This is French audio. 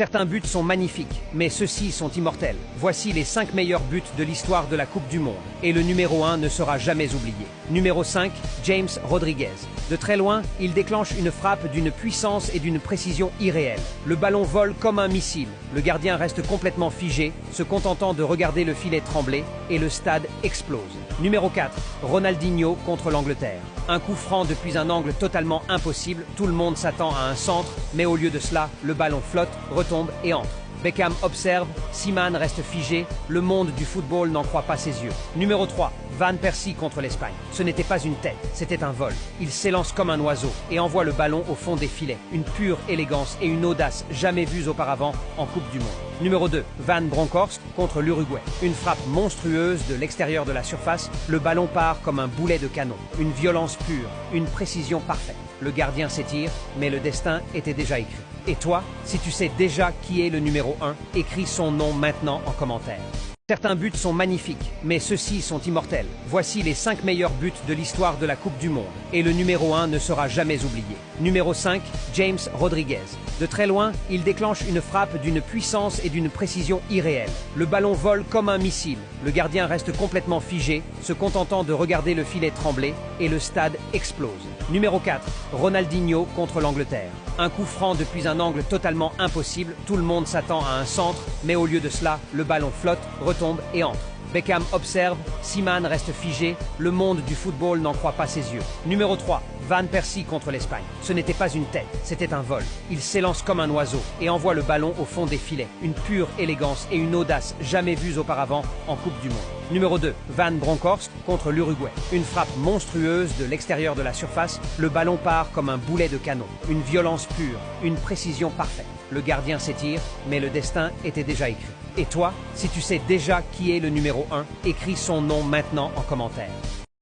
Certains buts sont magnifiques, mais ceux-ci sont immortels. Voici les 5 meilleurs buts de l'histoire de la Coupe du Monde. Et le numéro 1 ne sera jamais oublié. Numéro 5, James Rodriguez. De très loin, il déclenche une frappe d'une puissance et d'une précision irréelle. Le ballon vole comme un missile. Le gardien reste complètement figé, se contentant de regarder le filet trembler, et le stade explose. Numéro 4, Ronaldinho contre l'Angleterre. Un coup franc depuis un angle totalement impossible, tout le monde s'attend à un centre, mais au lieu de cela, le ballon flotte, retombe et entre. Beckham observe, Seaman reste figé, le monde du football n'en croit pas ses yeux. Numéro 3, Van Persie contre l'Espagne. Ce n'était pas une tête, c'était un vol. Il s'élance comme un oiseau et envoie le ballon au fond des filets. Une pure élégance et une audace jamais vues auparavant en Coupe du Monde. Numéro 2, Van Bronckhorst contre l'Uruguay. Une frappe monstrueuse de l'extérieur de la surface, le ballon part comme un boulet de canon. Une violence pure, une précision parfaite. Le gardien s'étire, mais le destin était déjà écrit. Et toi, si tu sais déjà qui est le numéro 1, écris son nom maintenant en commentaire. Certains buts sont magnifiques, mais ceux-ci sont immortels. Voici les 5 meilleurs buts de l'histoire de la Coupe du Monde. Et le numéro 1 ne sera jamais oublié. Numéro 5, James Rodriguez. De très loin, il déclenche une frappe d'une puissance et d'une précision irréelle. Le ballon vole comme un missile. Le gardien reste complètement figé, se contentant de regarder le filet trembler, et le stade explose. Numéro 4, Ronaldinho contre l'Angleterre. Un coup franc depuis un angle totalement impossible, tout le monde s'attend à un centre, mais au lieu de cela, le ballon flotte, retombe et entre. Beckham observe, Seaman reste figé, le monde du football n'en croit pas ses yeux. Numéro 3, Van Persie contre l'Espagne. Ce n'était pas une tête, c'était un vol. Il s'élance comme un oiseau et envoie le ballon au fond des filets. Une pure élégance et une audace jamais vues auparavant en Coupe du Monde. Numéro 2, Van Bronckhorst contre l'Uruguay. Une frappe monstrueuse de l'extérieur de la surface, le ballon part comme un boulet de canon. Une violence pure, une précision parfaite. Le gardien s'étire, mais le destin était déjà écrit. Et toi, si tu sais déjà qui est le numéro 1, écris son nom maintenant en commentaire.